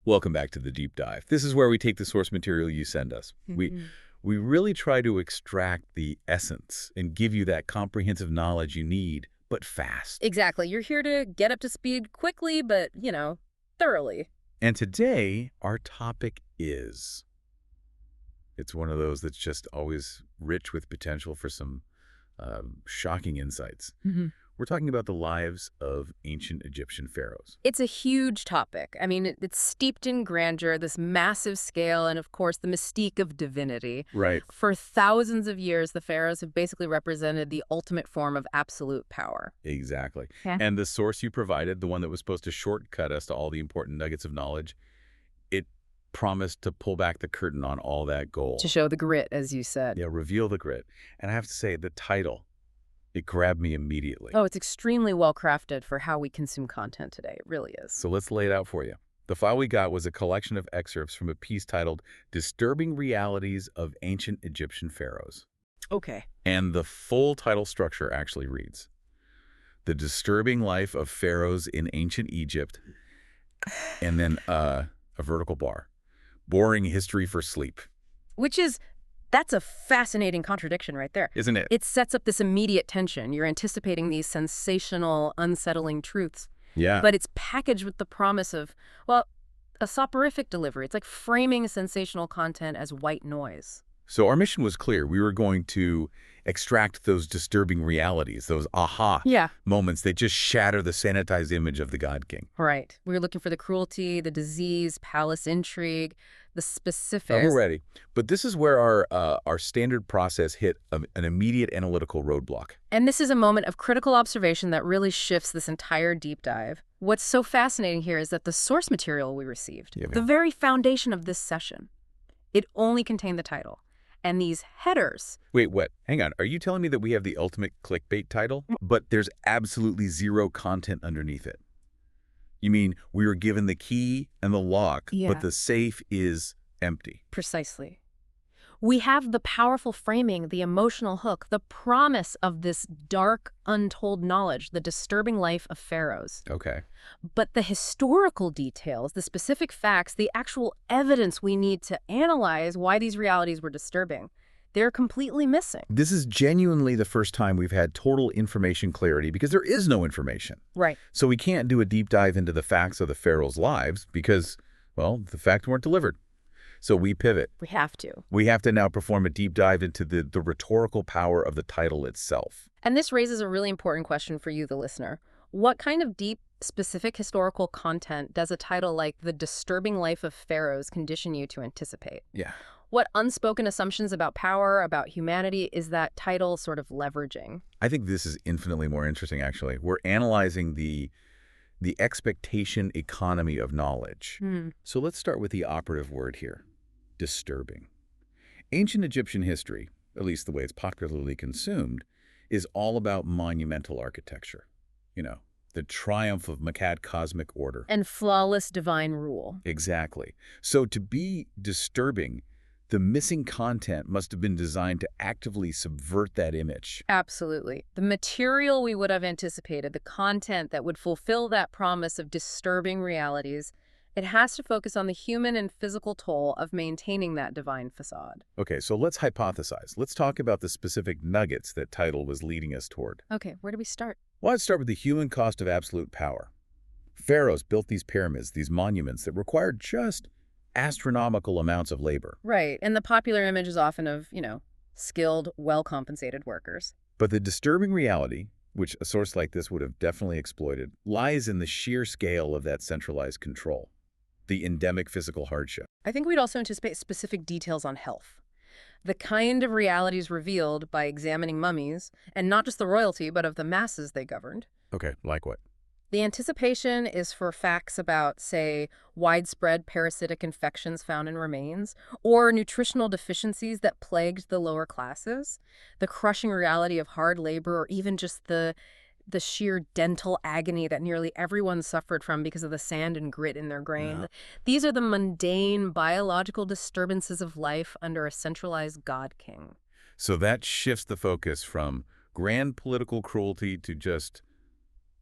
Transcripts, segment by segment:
Welcome back to the deep dive. This is where we take the source material you send us. We really try to extract the essence and give you that comprehensive knowledge you need, but fast. Exactly. You're here to get up to speed quickly, but, thoroughly. And today, our topic is... It's one of those that's just always rich with potential for some shocking insights. We're talking about the lives of ancient Egyptian pharaohs. It's a huge topic. I mean, it's steeped in grandeur, this massive scale, and of course, the mystique of divinity. Right. For thousands of years, the pharaohs have basically represented the ultimate form of absolute power. Exactly. Yeah. And the source you provided, the one that was supposed to shortcut us to all the important nuggets of knowledge, it promised to pull back the curtain on all that gold. To show the grit, as you said. Yeah, reveal the grit. And I have to say, the title, it grabbed me immediately. Oh, it's extremely well crafted for how we consume content today. It really is. So let's lay it out for you. The file we got was a collection of excerpts from a piece titled Disturbing Realities of Ancient Egyptian Pharaohs. Okay. And the full title structure actually reads, The Disturbing Life of Pharaohs in Ancient Egypt, and then a vertical bar. Boring history for sleep. That's a fascinating contradiction right there. Isn't it? It sets up this immediate tension. You're anticipating these sensational, unsettling truths. Yeah. But it's packaged with the promise of, well, a soporific delivery. It's like framing sensational content as white noise. So our mission was clear. We were going to extract those disturbing realities, those aha moments that just shatter the sanitized image of the God King. Right. We were looking for the cruelty, the disease, palace intrigue, the specifics. We're ready. But this is where our standard process hit an immediate analytical roadblock. And this is a moment of critical observation that really shifts this entire deep dive. What's so fascinating here is that the source material we received, the very foundation of this session, it only contained the title. And these headers... Wait, what? Hang on. Are you telling me that we have the ultimate clickbait title, but there's absolutely zero content underneath it? You mean we were given the key and the lock, but the safe is empty? Precisely. We have the powerful framing, the emotional hook, the promise of this dark, untold knowledge, the disturbing life of pharaohs. Okay. But the historical details, the specific facts, the actual evidence we need to analyze why these realities were disturbing, they're completely missing. This is genuinely the first time we've had total information clarity because there is no information. Right. So we can't do a deep dive into the facts of the pharaohs' lives because, well, the facts weren't delivered. So we pivot. We have to. We have to now perform a deep dive into the rhetorical power of the title itself. And this raises a really important question for you, the listener. What kind of deep, specific historical content does a title like The Disturbing Life of Pharaohs condition you to anticipate? Yeah. What unspoken assumptions about power, about humanity, is that title sort of leveraging? I think this is infinitely more interesting, actually. We're analyzing the expectation economy of knowledge. So let's start with the operative word here, disturbing. Ancient Egyptian history, at least the way it's popularly consumed, is all about monumental architecture. You know, the triumph of Akkad cosmic order. And flawless divine rule. Exactly. So to be disturbing, the missing content must have been designed to actively subvert that image. Absolutely. The material we would have anticipated, the content that would fulfill that promise of disturbing realities, it has to focus on the human and physical toll of maintaining that divine facade. Okay, so let's hypothesize. Let's talk about the specific nuggets that title was leading us toward. Okay, where do we start? Well, let's start with the human cost of absolute power. Pharaohs built these pyramids, these monuments that required just astronomical amounts of labor. Right, and the popular image is often of, skilled, well-compensated workers. But the disturbing reality, which a source like this would have definitely exploited, lies in the sheer scale of that centralized control, the endemic physical hardship. I think we'd also anticipate specific details on health. The kind of realities revealed by examining mummies, and not just the royalty, but of the masses they governed. Okay, like what? The anticipation is for facts about, say, widespread parasitic infections found in remains, or nutritional deficiencies that plagued the lower classes, the crushing reality of hard labor, or even just the sheer dental agony that nearly everyone suffered from because of the sand and grit in their grain. Yeah. These are the mundane biological disturbances of life under a centralized God King. So that shifts the focus from grand political cruelty to just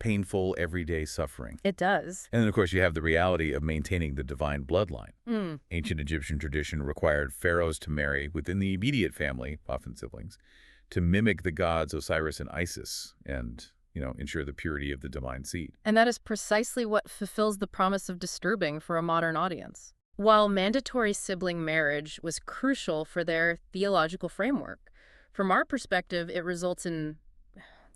painful, everyday suffering. It does. And then, of course, you have the reality of maintaining the divine bloodline. Ancient Egyptian tradition required pharaohs to marry within the immediate family, often siblings, to mimic the gods Osiris and Isis and, ensure the purity of the divine seed. And that is precisely what fulfills the promise of disturbing for a modern audience. While mandatory sibling marriage was crucial for their theological framework, from our perspective, it results in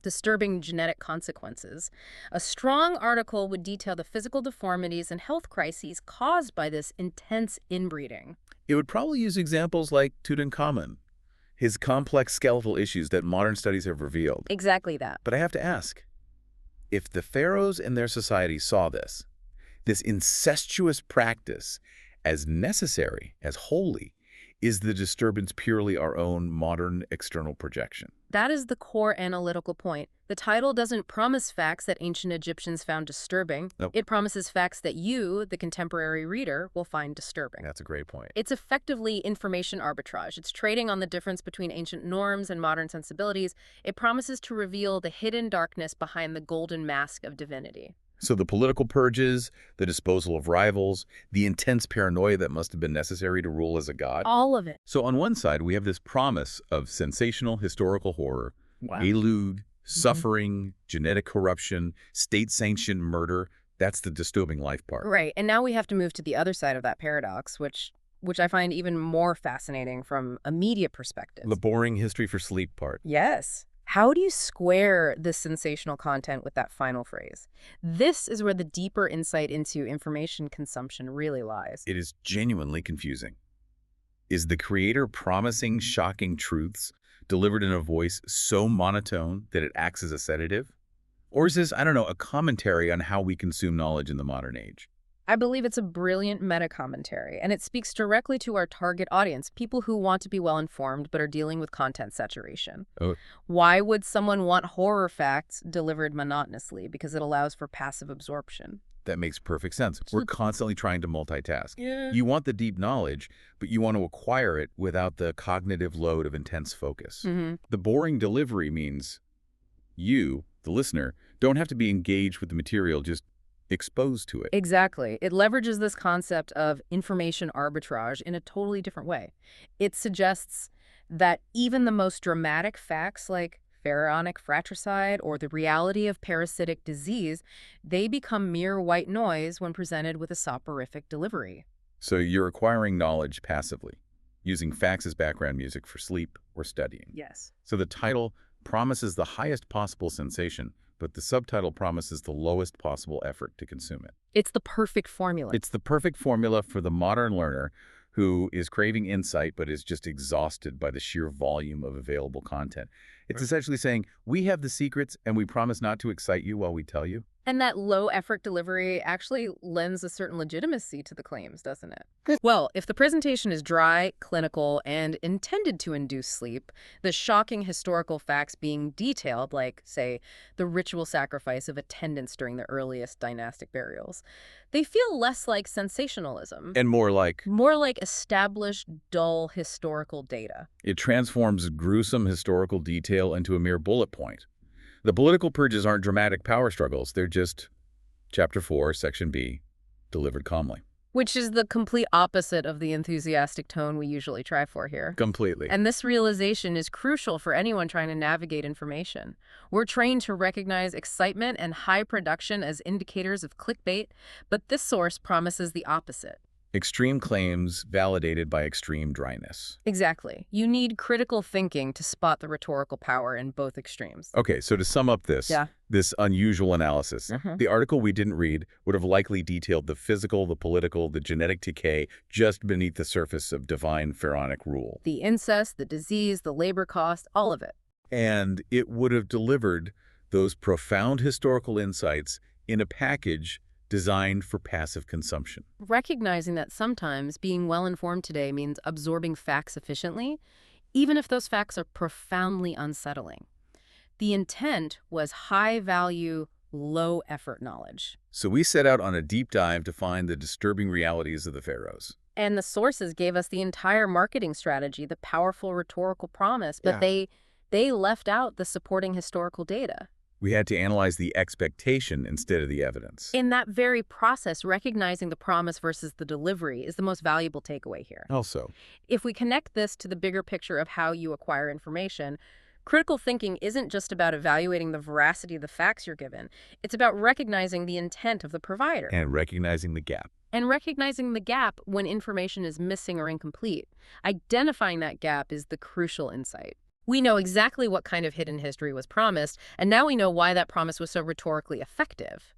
disturbing genetic consequences. A strong article would detail the physical deformities and health crises caused by this intense inbreeding. It would probably use examples like Tutankhamun, his complex skeletal issues that modern studies have revealed. Exactly that. But I have to ask, if the pharaohs and their society saw this incestuous practice as necessary, as holy, is the disturbance purely our own modern external projection? That is the core analytical point. The title doesn't promise facts that ancient Egyptians found disturbing. Nope. It promises facts that you, the contemporary reader, will find disturbing. That's a great point. It's effectively information arbitrage. It's trading on the difference between ancient norms and modern sensibilities. It promises to reveal the hidden darkness behind the golden mask of divinity. So the political purges, the disposal of rivals, the intense paranoia that must have been necessary to rule as a god. All of it. So on one side, we have this promise of sensational historical horror, elude, suffering, genetic corruption, state-sanctioned murder. That's the disturbing life part. Right. And now we have to move to the other side of that paradox, which I find even more fascinating from a media perspective. The boring history for sleep part. Yes. How do you square this sensational content with that final phrase? This is where the deeper insight into information consumption really lies. It is genuinely confusing. Is the creator promising shocking truths delivered in a voice so monotone that it acts as a sedative? Or is this, a commentary on how we consume knowledge in the modern age? I believe it's a brilliant meta-commentary, and it speaks directly to our target audience, people who want to be well-informed but are dealing with content saturation. Oh. Why would someone want horror facts delivered monotonously? Because it allows for passive absorption. That makes perfect sense. We're constantly trying to multitask. Yeah. You want the deep knowledge, but you want to acquire it without the cognitive load of intense focus. The boring delivery means you, the listener, don't have to be engaged with the material, just exposed to it. Exactly. It leverages this concept of information arbitrage in a totally different way. It suggests that even the most dramatic facts like pharaonic fratricide or the reality of parasitic disease, they become mere white noise when presented with a soporific delivery. So you're acquiring knowledge passively, using facts as background music for sleep or studying. Yes. So the title promises the highest possible sensation, but the subtitle promises the lowest possible effort to consume it. It's the perfect formula. It's the perfect formula for the modern learner who is craving insight but is just exhausted by the sheer volume of available content. It's essentially saying, we have the secrets and we promise not to excite you while we tell you. And that low-effort delivery actually lends a certain legitimacy to the claims, doesn't it? Well, if the presentation is dry, clinical, and intended to induce sleep, the shocking historical facts being detailed, like, say, the ritual sacrifice of attendants during the earliest dynastic burials, they feel less like sensationalism. And more like established, dull historical data. It transforms gruesome historical detail into a mere bullet point. The political purges aren't dramatic power struggles. They're just Chapter 4, Section B, delivered calmly. Which is the complete opposite of the enthusiastic tone we usually try for here. Completely. And this realization is crucial for anyone trying to navigate information. We're trained to recognize excitement and high production as indicators of clickbait, but this source promises the opposite. Extreme claims validated by extreme dryness. Exactly. You need critical thinking to spot the rhetorical power in both extremes. Okay, so to sum up this unusual analysis, the article we didn't read would have likely detailed the physical, the political, the genetic decay just beneath the surface of divine pharaonic rule. The incest, the disease, the labor cost, all of it. And it would have delivered those profound historical insights in a package designed for passive consumption. Recognizing that sometimes being well-informed today means absorbing facts efficiently, even if those facts are profoundly unsettling. The intent was high-value, low-effort knowledge. So we set out on a deep dive to find the disturbing realities of the pharaohs. And the sources gave us the entire marketing strategy, the powerful rhetorical promise, but they left out the supporting historical data. We had to analyze the expectation instead of the evidence. In that very process, recognizing the promise versus the delivery is the most valuable takeaway here. Also, If we connect this to the bigger picture of how you acquire information, critical thinking isn't just about evaluating the veracity of the facts you're given. It's about recognizing the intent of the provider and recognizing the gap. and recognizing the gap when information is missing or incomplete. Identifying that gap is the crucial insight. We know exactly what kind of hidden history was promised, and now we know why that promise was so rhetorically effective.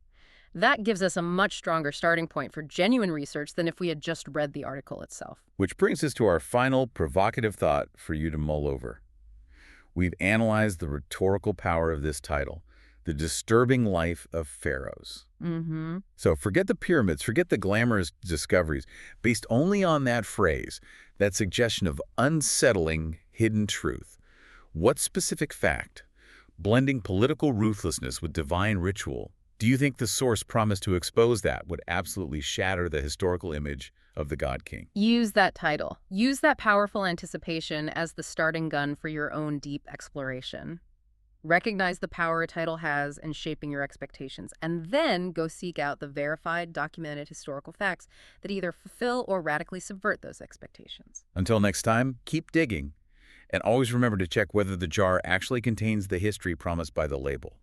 That gives us a much stronger starting point for genuine research than if we had just read the article itself. Which brings us to our final provocative thought for you to mull over. We've analyzed the rhetorical power of this title, The Disturbing Life of Pharaohs. So forget the pyramids, forget the glamorous discoveries. Based only on that phrase, that suggestion of unsettling hidden truth, what specific fact, blending political ruthlessness with divine ritual, do you think the source promised to expose that would absolutely shatter the historical image of the God King? Use that title. Use that powerful anticipation as the starting gun for your own deep exploration. Recognize the power a title has in shaping your expectations, and then go seek out the verified, documented historical facts that either fulfill or radically subvert those expectations. Until next time, keep digging, and always remember to check whether the jar actually contains the history promised by the label.